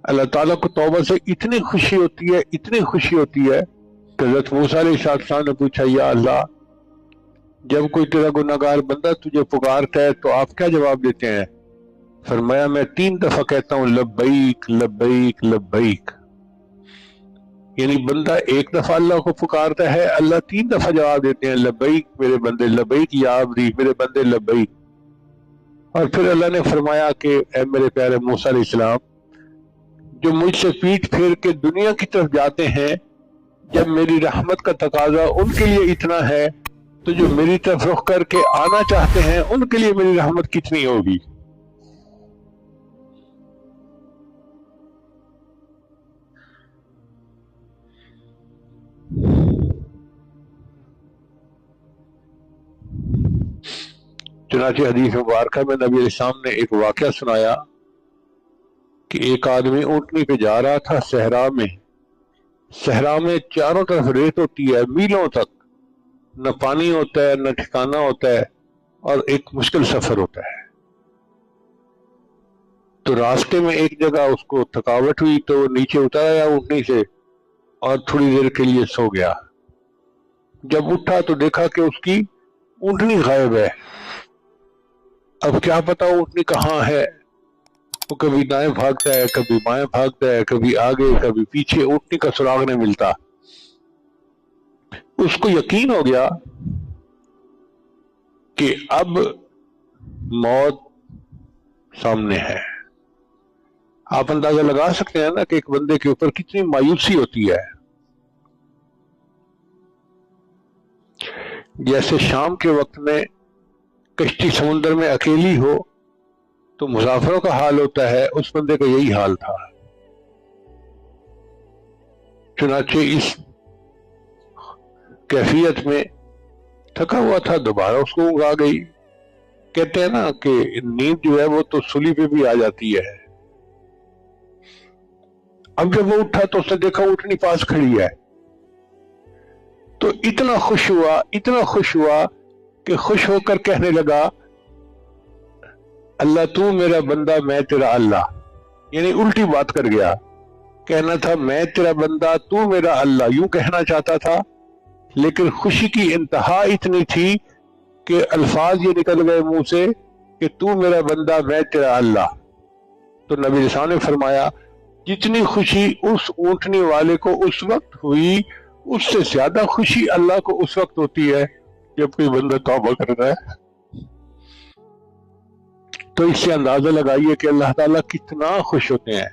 اللہ ताला को तौबा से इतनी खुशी होती है, इतनी खुशी होती है कि हज़रत मूसा अलैहिस्सलाम ने पूछा, या अल्लाह, जब कोई तेरा गुनाहगार बंदा तुझे पुकारता है तो आप क्या जवाब देते हैं? फरमाया, मैं 3 दफा कहता हूँ लब्बैक लब्बैक लब्बैक। यानी बंदा एक दफा अल्लाह को पुकारता है, अल्लाह 3 दफा जवाब देते हैं, लब्बैक मेरे बंदे, लब्बैक या अब्दी, मेरे बंदे लब्बैक। और फिर अल्लाह ने फरमाया कि ऐ मेरे प्यारे मूसा अलैहिस्सलाम, जो मुझसे पीठ फेर के दुनिया की तरफ जाते हैं, जब मेरी रहमत का तकाजा उनके लिए इतना है, तो जो मेरी तरफ रुख करके आना चाहते हैं उनके लिए मेरी रहमत कितनी होगी। चुनांचे हदीस मुबारक में नबी अलैहिस्सलाम ने एक वाक़या सुनाया कि एक आदमी ऊँटनी पे जा रहा था सहरा में चारों तरफ रेत होती है, मीलों तक न पानी होता है, न ठिकाना होता है, और एक मुश्किल सफर होता है। तो रास्ते में एक जगह उसको थकावट हुई तो वो नीचे उतर आया ऊँटनी से और थोड़ी देर के लिए सो गया। जब उठा तो देखा कि उसकी ऊँटनी गायब है। अब क्या पता ऊँटनी कहाँ है। वो कभी दाएं भागता है, कभी बाएं भागता है, कभी आगे कभी पीछे, ऊँटनी का सुराग नहीं मिलता। उसको यकीन हो गया कि अब मौत सामने है। आप अंदाजा लगा सकते हैं ना कि एक बंदे के ऊपर कितनी मायूसी होती है। जैसे शाम के वक्त में कश्ती समुद्र में अकेली हो तो मुसाफिरों का हाल होता है, उस बंदे का यही हाल था। चुनाचे इस कैफियत में थका हुआ था, दोबारा उसको ऊँघ आ गई। कहते हैं ना कि नींद जो है वो तो सूली पे भी आ जाती है। अब जब वो उठा तो उसने देखा ऊँटनी पास खड़ी है, तो इतना खुश हुआ कि खुश होकर कहने लगा, अल्लाह तू मेरा बंदा मैं तेरा अल्लाह। यानी उल्टी बात कर गया। कहना था मैं तेरा बंदा तू मेरा अल्लाह, यूं कहना चाहता था, लेकिन खुशी की इंतहा इतनी थी कि अल्फाज ये निकल गए मुंह से कि तू मेरा बंदा मैं तेरा अल्लाह। तो नबी अलैहि ने फरमाया, जितनी खुशी उस ऊँटनी वाले को उस वक्त हुई, उससे ज्यादा खुशी अल्लाह को उस वक्त होती है जब कोई बंदा तौबा करता है। तो इससे अंदाजा लगाइए कि अल्लाह ताला कितना खुश होते हैं।